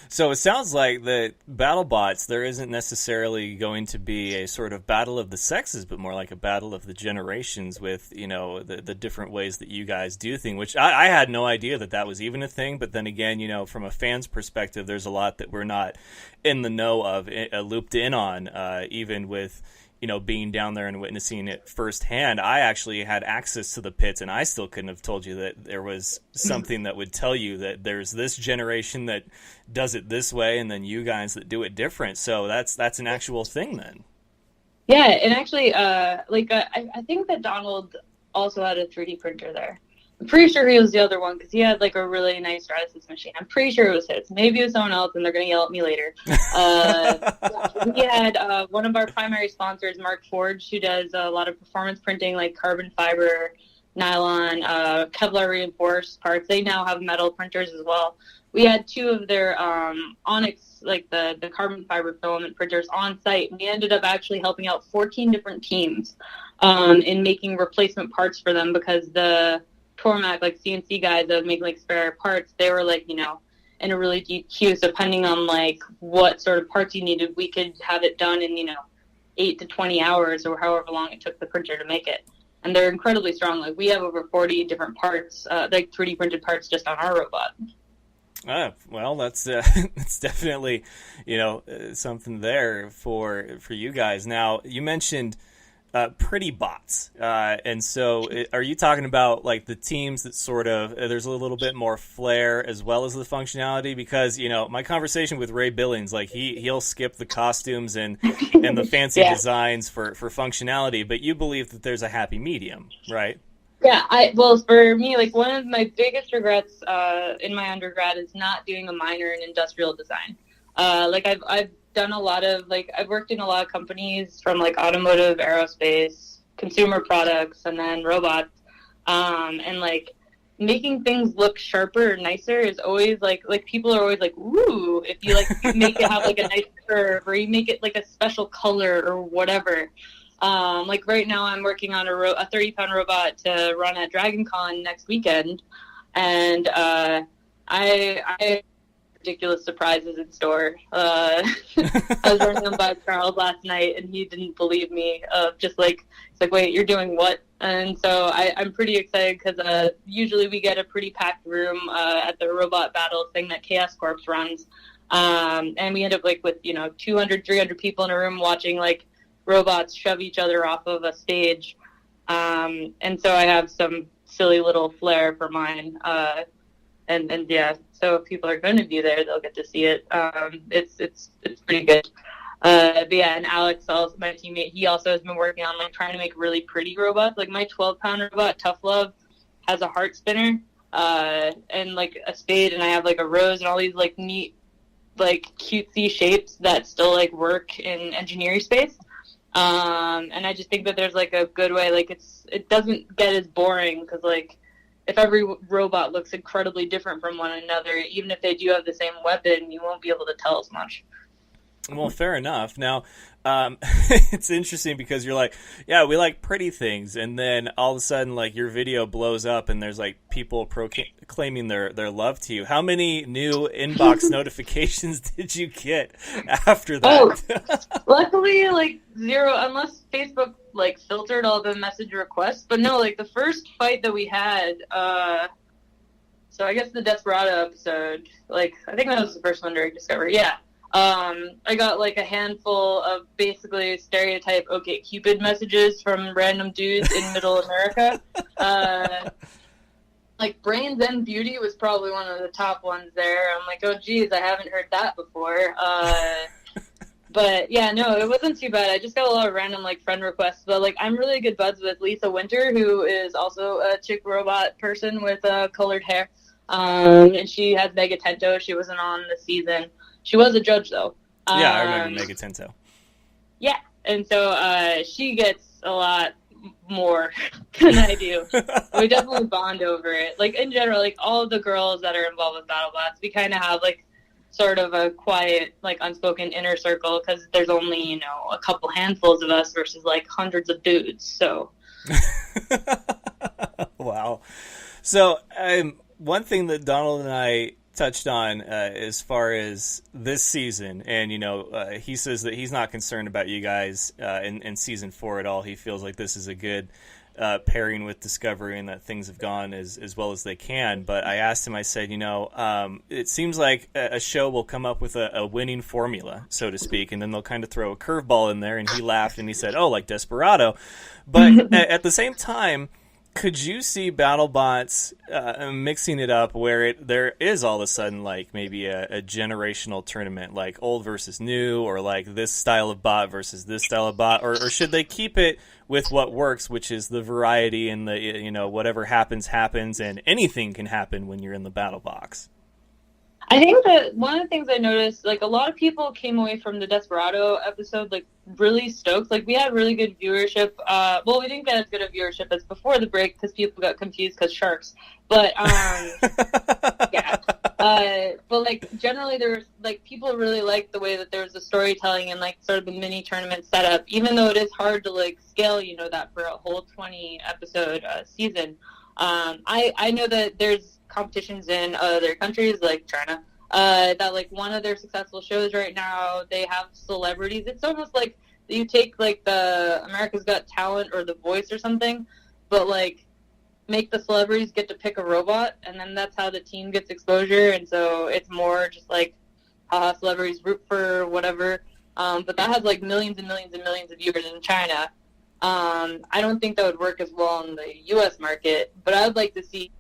So it sounds like the BattleBots, there isn't necessarily going to be a sort of battle of the sexes, but more like a battle of the generations with, you know, the different ways that you guys do things, which I had no idea that was even a thing. But then again, you know, from a fan's perspective, there's a lot that we're not in the know of, looped in on, even with, you know, being down there and witnessing it firsthand. I actually had access to the pits, and I still couldn't have told you that there was something that would tell you that there's this generation that does it this way, and then you guys that do it different. So that's an actual thing then. Yeah, and actually, I think that Donald also had a 3D printer there. I'm pretty sure he was the other one because he had like a really nice Stratasys machine. I'm pretty sure it was his. Maybe it was someone else, and they're going to yell at me later. We had one of our primary sponsors, Mark Forge, who does a lot of performance printing like carbon fiber, nylon, Kevlar reinforced parts. They now have metal printers as well. We had 2 of their Onyx, like the carbon fiber filament printers on site. We ended up actually helping out 14 different teams in making replacement parts for them because the Tormac, like CNC guys that would make like spare parts, they were like, you know, in a really deep queue. So depending on like what sort of parts you needed, we could have it done in, you know, 8 to 20 hours or however long it took the printer to make it. And they're incredibly strong. Like we have over 40 different parts, like 3D printed parts just on our robot. Well, that's that's definitely, you know, something there for you guys. Now, you mentioned pretty bots, and so are you talking about like the teams that sort of there's a little bit more flair as well as the functionality? Because, you know, my conversation with Ray Billings, like he'll skip the costumes and the fancy designs for functionality, but you believe that there's a happy medium, right? Yeah, well, for me, like one of my biggest regrets in my undergrad is not doing a minor in industrial design. Like I've done a lot of I've worked in a lot of companies from like automotive, aerospace, consumer products, and then robots. And like making things look sharper and nicer is always like people are always like, ooh, if you like make it have like a nice curve or you make it like a special color or whatever. Like right now I'm working on a 30-pound robot to run at Dragon Con next weekend. And I ridiculous surprises in store. I was running them by Charles last night, and he didn't believe me. Just like, it's like, wait, you're doing what? And so I'm pretty excited because usually we get a pretty packed room at the robot battle thing that Chaos Corps runs, and we end up like with 200, 300 people in a room watching like robots shove each other off of a stage. And so I have some silly little flair for mine. And yeah, so if people are going to be there, they'll get to see it. It's pretty good. But yeah, and Alex, also my teammate, he also has been working on like trying to make really pretty robots. Like my 12-pound robot, Tough Love, has a heart spinner and like a spade, and I have like a rose and all these like neat, like cutesy shapes that still like work in engineering space. And I just think that there's like a good way, like it doesn't get as boring because like if every robot looks incredibly different from one another, even if they do have the same weapon, you won't be able to tell as much. Well, fair enough. Now, it's interesting because you're like, yeah, we like pretty things, and then all of a sudden, like, your video blows up, and there's, like, people proclaiming their love to you. How many new inbox notifications did you get after that? Oh, luckily, like, 0, unless Facebook, like, filtered all the message requests. But no, like, the first fight that we had, so I guess the Desperado episode, like, I think that was the first one during Discovery, yeah. I got like a handful of basically stereotype OkCupid messages from random dudes in Middle America. Like Brains and Beauty was probably one of the top ones there. I'm like, oh geez, I haven't heard that before. But yeah, no, it wasn't too bad. I just got a lot of random like friend requests. But like, I'm really good buds with Lisa Winter, who is also a chick robot person with colored hair. And she has Mega Tento. She wasn't on the season. She was a judge, though. Yeah, I remember Mega Tento. Yeah, and so she gets a lot more than I do. We definitely bond over it. Like, in general, like, all of the girls that are involved with Battlebots, we kind of have, like, sort of a quiet, like, unspoken inner circle, because there's only, you know, a couple handfuls of us versus, like, hundreds of dudes, so. Wow. So, one thing that Donald and I touched on as far as this season, and you know, he says that he's not concerned about you guys in season 4 at all. He feels like this is a good pairing with Discovery and that things have gone as well as they can. But I asked him, I said, you know, it seems like a show will come up with a winning formula, so to speak, and then they'll kind of throw a curveball in there. And he laughed and he said, oh, like Desperado. But at the same time, could you see BattleBots mixing it up where there is all of a sudden like maybe a generational tournament, like old versus new, or like this style of bot versus this style of bot, or should they keep it with what works, which is the variety and the, you know, whatever happens, and anything can happen when you're in the battle box? I think that one of the things I noticed, like a lot of people came away from the Desperado episode like really stoked. Like we had really good viewership. Well, we didn't get as good a viewership as before the break because people got confused because sharks. But yeah. But like generally there was like people really liked the way that there was the storytelling and like sort of the mini tournament setup. Even though it is hard to like scale, you know, that for a whole 20 episode season. I know that there's competitions in other countries like China that like one of their successful shows right now, they have celebrities. It's almost like you take like the America's Got Talent or The Voice or something, but like make the celebrities get to pick a robot, and then that's how the team gets exposure. And so it's more just like celebrities root for whatever, but that has like millions and millions and millions of viewers in China. I don't think that would work as well in the US market, but I would like to see.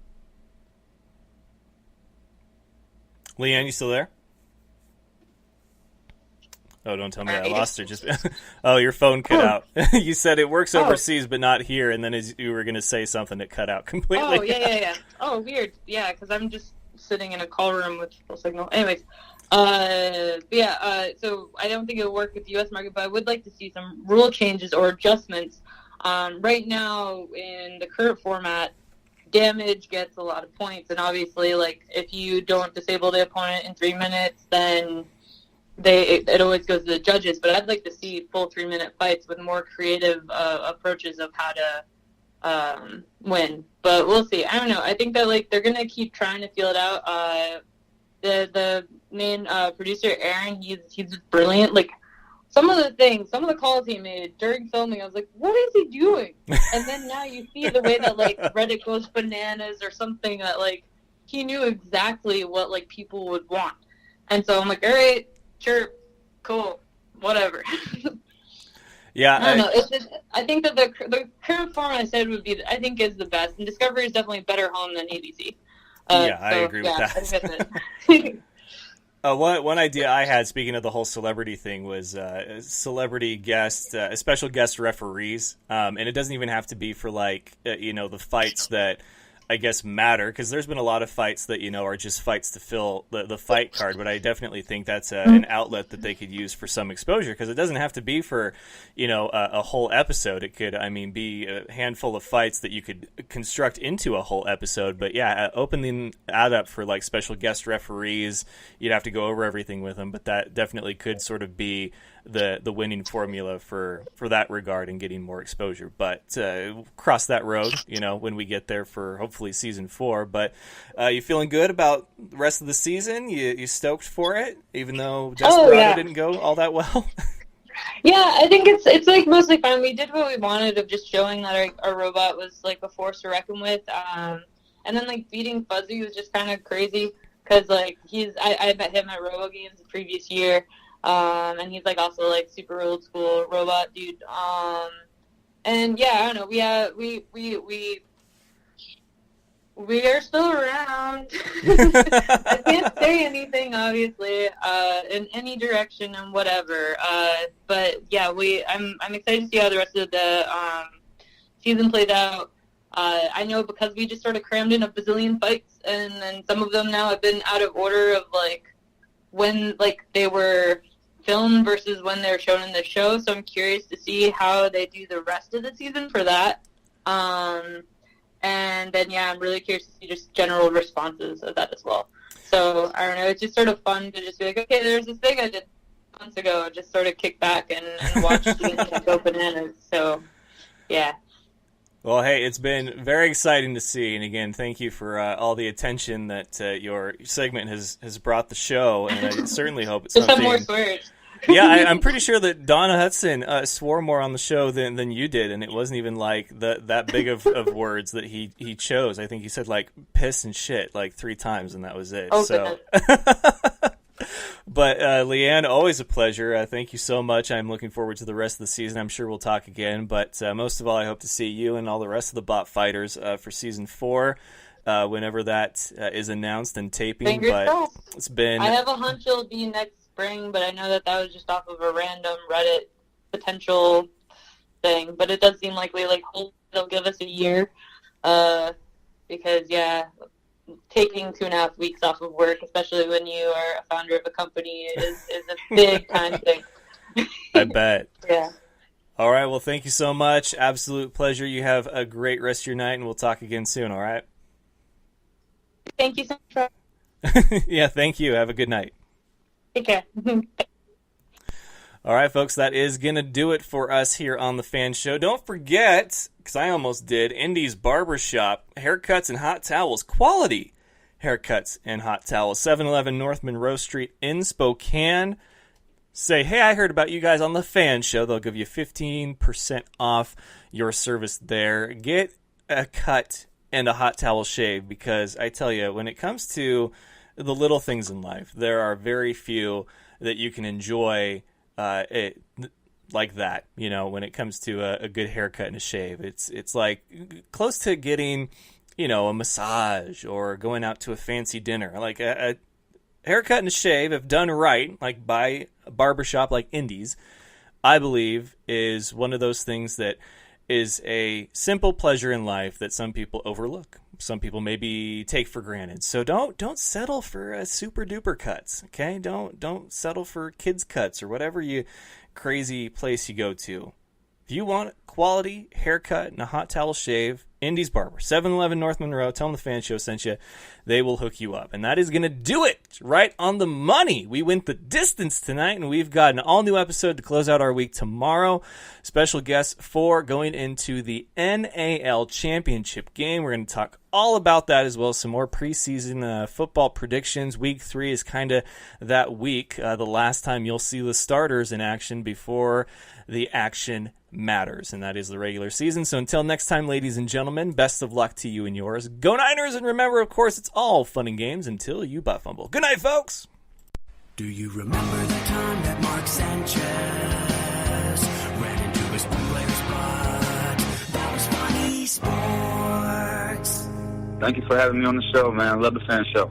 Leanne, you still there? Oh, don't tell me I lost her. Just oh, your phone cut out. You said it works overseas, but not here, and then as you were going to say something, it cut out completely. Oh, yeah. Oh, weird. Yeah, because I'm just sitting in a call room with full signal. Anyways, so I don't think it would work with the U.S. market, but I would like to see some rule changes or adjustments. Right now, in the current format, damage gets a lot of points, and obviously, like, if you don't disable the opponent in 3 minutes, then it always goes to the judges. But I'd like to see full 3-minute fights with more creative approaches of how to win. But we'll see. I don't know. I think that like they're gonna keep trying to feel it out. The main producer Aaron, he's brilliant. Like some of the calls he made during filming, I was like, what is he doing? And then now you see the way that like Reddit goes bananas or something, that like he knew exactly what like people would want. And so I'm like, all right, sure, cool, whatever. Yeah, I don't know. It's just, I think that the current format I said would be, I think, is the best. And Discovery is definitely a better home than ABC. I agree with that. One idea I had, speaking of the whole celebrity thing, was celebrity guest, special guest referees, and it doesn't even have to be for the fights that I guess matter, because there's been a lot of fights that are just fights to fill the fight card, but I definitely think that's an outlet that they could use for some exposure, because it doesn't have to be for a whole episode. It could be a handful of fights that you could construct into a whole episode. But yeah, opening that up for special guest referees, you'd have to go over everything with them, but that definitely could sort of be the winning formula for that regard and getting more exposure. But cross that road when we get there for hopefully season 4. But you feeling good about the rest of the season? You stoked for it, even though Desperado didn't go all that well? Yeah, I think it's mostly fun. We did what we wanted of just showing that our robot was a force to reckon with. And then beating Fuzzy was just kind of crazy, because I met him at Robo Games the previous year. And he's also super old school robot dude. And yeah, I don't know. We are still around. I can't say anything, obviously, in any direction and whatever. But yeah, I'm excited to see how the rest of the season plays out. I know because we just sort of crammed in a bazillion fights, and then some of them now have been out of order of when they were filmed versus when they're shown in the show. So I'm curious to see how they do the rest of the season for that. And then, yeah, I'm really curious to see just general responses of that as well. So, I don't know, it's just sort of fun to just be okay, there's this thing I did months ago, just sort of kick back and watch and go bananas. So, yeah. Well, hey, it's been very exciting to see, and again, thank you for all the attention that your segment has brought the show, and I certainly hope it's just something... have more swears. Yeah, I'm pretty sure that Donna Hudson swore more on the show than you did, and it wasn't even that big of words that he chose. I think he said piss and shit 3 times, and that was it. Oh, so. But Leanne, always a pleasure. Thank you so much. I'm looking forward to the rest of the season. I'm sure we'll talk again, but most of all, I hope to see you and all the rest of the bot fighters for season 4. Whenever that is announced and taping. Fingers crossed. It's been... I have a hunch it'll be next spring, but I know that was just off of a random Reddit potential thing. But it does seem likely they'll give us a year, because taking 2.5 weeks off of work, especially when you are a founder of a company, is a big time thing. I bet. Yeah. All right. Well, thank you so much. Absolute pleasure. You have a great rest of your night, and we'll talk again soon. All right. Thank you so much. Yeah. Thank you. Have a good night. Take care. All right, folks, that is going to do it for us here on The Fan Show. Don't forget, because I almost did, Indy's Barbershop, haircuts and hot towels, quality haircuts and hot towels, 711 North Monroe Street in Spokane. Say, hey, I heard about you guys on The Fan Show. They'll give you 15% off your service there. Get a cut and a hot towel shave, because I tell you, when it comes to the little things in life, there are very few that you can enjoy it like that. When it comes to a good haircut and a shave, it's close to getting a massage or going out to a fancy dinner. A haircut and a shave, if done right, by a barbershop like Indy's, I believe is one of those things that is a simple pleasure in life that some people overlook. Some people maybe take for granted. So don't settle for super duper cuts, okay? Don't settle for kids cuts or whatever crazy place you go to. If you want quality haircut and a hot towel shave, Indy's Barber, 711 North Monroe. Tell them The Fan Show sent you. They will hook you up. And that is going to do it. Right on the money. We went the distance tonight, and we've got an all-new episode to close out our week tomorrow. Special guest for going into the NAL Championship game. We're going to talk all about that, as well as some more preseason football predictions. Week 3 is kind of that week, the last time you'll see the starters in action before the action matters, and that is the regular season. So until next time, ladies and gentlemen, best of luck to you and yours. Go Niners, and remember, of course, it's all fun and games until you butt fumble. Good night, folks. Do you remember the time that Mark Sanchez ran into his player's butt? That was funny sports. Thank you for having me on the show, man. I love the Fan Show.